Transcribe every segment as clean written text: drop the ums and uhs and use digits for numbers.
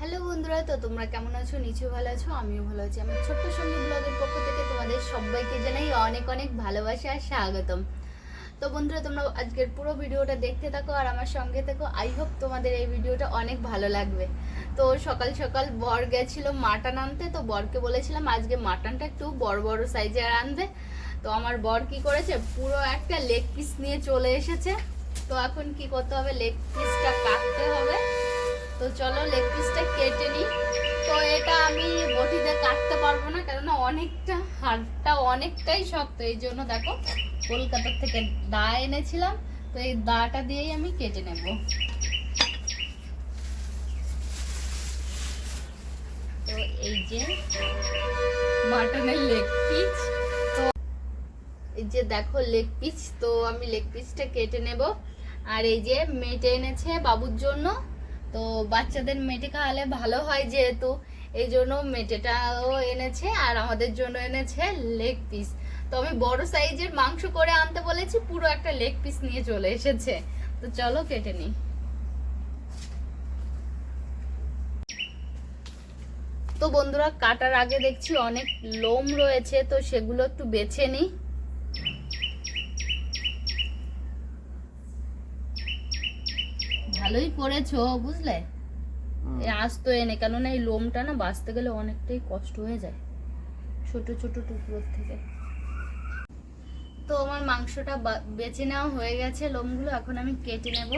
Hello বন্ধুরা, তো তোমরা কেমন আছো? নিশ্চয়ই ভালো আছো, আমিও ভালো আছি। আমার ছোট্ট সঙ্গী ব্লগের পক্ষ থেকে তোমাদের সবাইকে জানাই অনেক অনেক ভালোবাসা আর স্বাগতম। তো বন্ধুরা, তোমরা আজকের পুরো ভিডিওটা দেখতে থাকো আর আমার সঙ্গে থেকো। আই হোপ তোমাদের এই ভিডিওটা অনেক ভালো লাগবে। তো সকাল সকাল বর গেছিল মাটন আনতে, তো বরকে বলেছিলাম আজকে মাটনটা একটু বড় বড় সাইজের আনবে। তো আমার বর কি করেছে, পুরো একটা লেগ পিস নিয়ে চলে এসেছে। তো এখন কি করতে হবে, লেগ পিসটা কাটতে হবে। তো চলো লেগ পিসটা কেটে নিই। তো এটা আমি বটিতে কাটতে পারবো না, কেননা অনেকটা হাড়টা অনেকটাই শক্ত। এই জন্য দেখো কলকাতা থেকে দা এনেছিলাম, তো এই দাটা দিয়েই আমি কেটে নেব। তো এই যে মাটনের লেগ পিস, তো এই যে দেখো লেগ পিস, তো আমি লেগ পিসটা কেটে নেব। আর এই যে মেটে এনেছে বাবুর জন্য, তো বাচ্চাদের মেটে খাওয়ালে ভালো হয় যেহেতু, এই জন্য মেটেটাও এনেছে। আর আমাদের জন্য এনেছে লেগ পিস। তো আমি বড় সাইজের মাংস করে আনতে বলেছি, পুরো একটা লেগ পিস নিয়ে চলে এসেছে। তো চলো কেটে নিই। তো বন্ধুরা, কাটার আগে দেখছি অনেক লোম রয়েছে, তো সেগুলো একটু বেছে নিই। ভালোই করেছো বুঝলে, আস্ত এনে, কেননা এই লোমটা না বাঁচতে গেলে অনেকটাই কষ্ট হয়ে যায় ছোট ছোট টুকরোর থেকে। তো আমার মাংসটা বেছে নেওয়া হয়ে গেছে, লোমগুলো এখন আমি কেটে নেব।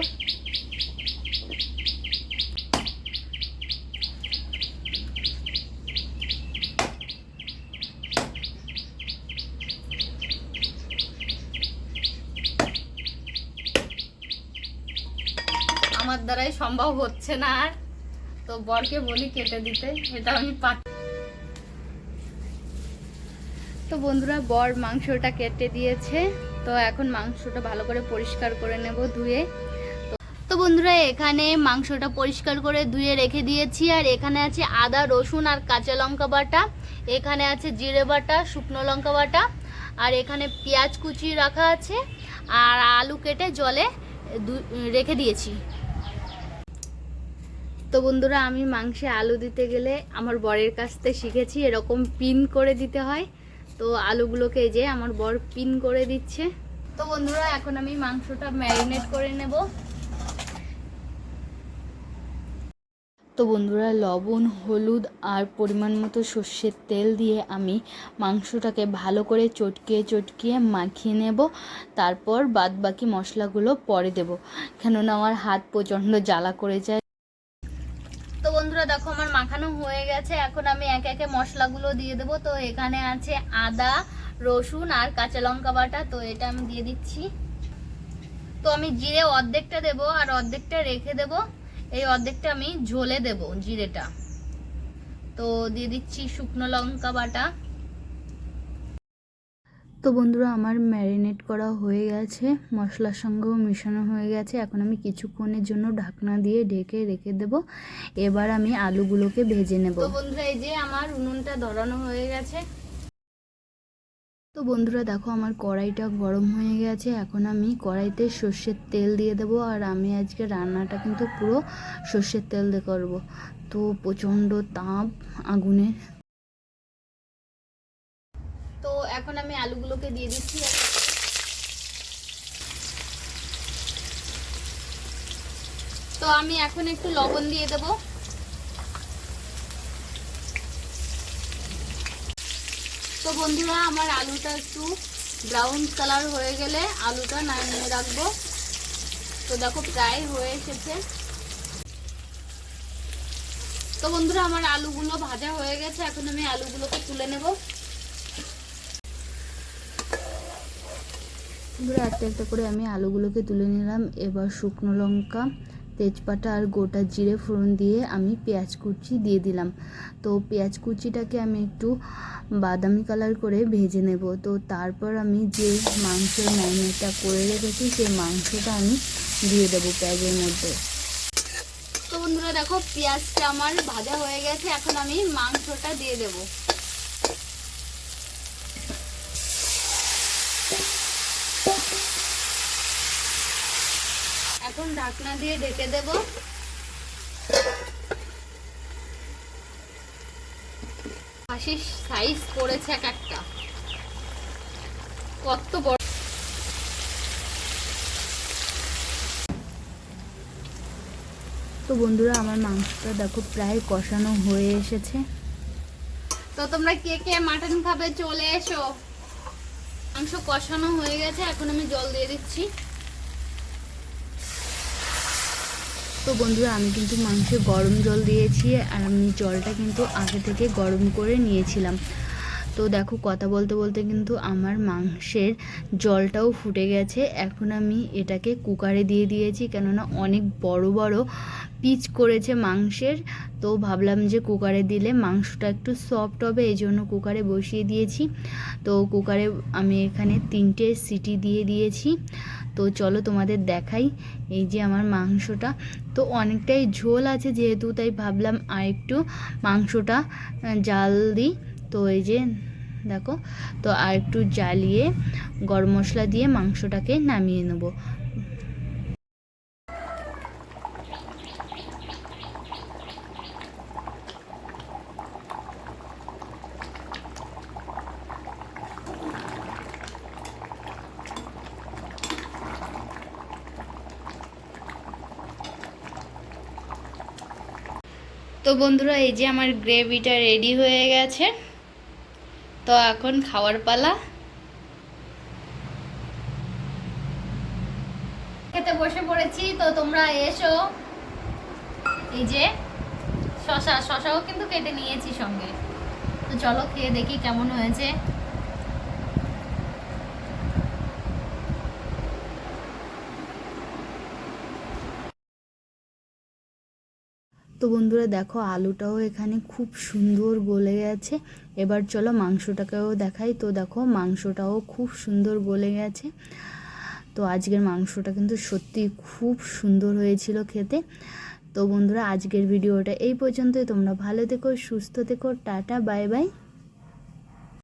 আমার দ্বারাই সম্ভব হচ্ছে না আর, তো বরকে বলি কেটে দিতে, এটা আমি তো বন্ধুরা, বর মাংসটা কেটে দিয়েছে। তো এখন মাংসটা ভালো করে পরিষ্কার করে নেব ধুয়ে। তো বন্ধুরা, এখানে মাংসটা পরিষ্কার করে ধুয়ে রেখে দিয়েছি। আর এখানে আছে আদা রসুন আর কাঁচা লঙ্কা বাটা, এখানে আছে জিরে বাটা, শুকনো লঙ্কা বাটা, আর এখানে পেঁয়াজ কুচি রাখা আছে, আর আলু কেটে জলে রেখে দিয়েছি। তো বন্ধুরা, আমি মাংসে আলু দিতে গেলে আমার বরের কাছ থেকে শিখেছি এরকম পিন করে দিতে হয়। তো আলুগুলোকে এই যে আমার বর পিন করে দিচ্ছে। তো বন্ধুরা, এখন আমি মাংসটা ম্যারিনেট করে নেব। তো বন্ধুরা, লবণ হলুদ আর পরিমাণ মতো সর্ষের তেল দিয়ে আমি মাংসটাকে ভালো করে চটকিয়ে মাখিয়ে নেব। তারপর বাদ বাকি মশলাগুলো পরে দেব, কেননা আমার হাত প্রচণ্ড জ্বালা করে যায়। তো বন্ধুরা দেখো, আমার মাখানো হয়ে গেছে। এখন আমি একে একে মশলাগুলো দিয়ে দেবো। তো এখানে আছে আদা রসুন আর কাঁচা লঙ্কা বাটা, তো এটা আমি দিয়ে দিচ্ছি। তো আমি জিরে অর্ধেকটা দেব আর অর্ধেকটা রেখে দেব, এই অর্ধেকটা আমি ঝোলে দেব জিরেটা। তো দিয়ে দিচ্ছি শুকনো লঙ্কা বাটা। তো বন্ধুরা, আমার ম্যারিনেট করা হয়ে গেছে, মশলার সঙ্গেও মেশানো হয়ে গেছে। এখন আমি কিছুক্ষণের জন্য ঢাকনা দিয়ে ঢেকে রেখে দেব। এবার আমি আলুগুলোকে ভেজে নেব। তো বন্ধুরা, এই যে আমার উনুনটা ধরানো হয়ে গেছে। তো বন্ধুরা দেখো, আমার কড়াইটা গরম হয়ে গেছে। এখন আমি কড়াইতে সর্ষের তেল দিয়ে দেবো। আর আমি আজকে রান্নাটা কিন্তু পুরো সর্ষের তেল দিয়ে করবো। তো প্রচণ্ড তাপ আগুনের। তো এখন আমি আলুগুলোকে দিয়ে দিচ্ছি। তো আমি এখন একটু লবণ দিয়ে দেব। তো বন্ধুরা, আমার আলুটা একটু ব্রাউন কালার হয়ে গেলে আলুটা নামিয়ে রাখবো। তো দেখো প্রায় হয়ে এসেছে। তো বন্ধুরা, আমার আলুগুলো ভাজা হয়ে গেছে, এখন আমি আলুগুলোকে তুলে নেব। বন্ধুরা, একটা একটা করে আমি আলুগুলোকে তুলে নিলাম। এবার শুকনো লঙ্কা তেজপাতা আর গোটা জিরে ফোড়ন দিয়ে আমি পেঁয়াজ কুচি দিয়ে দিলাম। তো পেঁয়াজ কুচিটাকে আমি একটু বাদামি কালার করে ভেজে নেব। তো তারপর আমি যে মাংসের ম্যারিনেটটা করে রেখেছি সেই মাংসটা আমি দিয়ে দেবো পেঁয়াজের মধ্যে। তো বন্ধুরা দেখো, পেঁয়াজটা আমার ভাজা হয়ে গেছে, এখন আমি মাংসটা দিয়ে দেব। এখন ঢাকনা দিয়ে ঢেকে দেব। খাসির সাইজ পড়েছে এক একটা, কত বড়। তো বন্ধুরা আমার মাংসটা দেখো প্রায় কষানো হয়ে এসেছে। তো তোমরা কে কে মাটন খাবে চলে এসো। মাংস কষানো হয়ে গেছে, এখন আমি জল দিয়ে দিচ্ছি। তো বন্ধুরা আমি কিন্তু মাংসে গরম জল দিয়েছি, আর আমি জলটা কিন্তু আগে থেকে গরম করে নিয়েছিলাম। তো দেখো কথা বলতে বলতে কিন্তু আমার মাংসের জলটাও ফুটে গেছে। এখন আমি এটাকে কুকারে দিয়ে দিয়েছি, কেননা অনেক বড় বড় পিচ করেছে মাংসের। তো ভাবলাম যে কুকারে দিলে মাংসটা একটু সফট হবে, এই জন্য কুকারে বসিয়ে দিয়েছি। তো কুকারে আমি এখানে 3টে সিটি দিয়ে দিয়েছি। তো চলো তোমাদের দেখাই এই যে আমার মাংসটা। তো অনেকটাই ঝোল আছে যেহেতু, তাই ভাবলাম আর একটু মাংসটা জাল দিই। তো এই যে দেখো, তো আর একটু জ্বালিয়ে গরম মশলা দিয়ে মাংসটাকে নামিয়ে নেব। তো বন্ধুরা এই যে আমার গ্রেভিটা রেডি হয়ে গেছে। তো এখন খাওয়ার পালা। খেতে বসে পড়েছি, তো তোমরা এসো। এই যে শশাও কিন্তু কেটে নিয়েছি সঙ্গে। তো চলো খেয়ে দেখি কেমন হয়েছে। তো বন্ধুরা দেখো আলুটাও এখানে খুব সুন্দর গলে গেছে। এবার চলো মাংসটাকেও দেখাই। তো দেখো মাংসটাও খুব সুন্দর গলে গেছে। তো আজকের মাংসটা কিন্তু সত্যি খুব সুন্দর হয়েছিল খেতে। তো বন্ধুরা আজকের ভিডিওটা এই পর্যন্তই। তোমরা ভালো থেকো, সুস্থ থেকো, টাটা বাই বাই।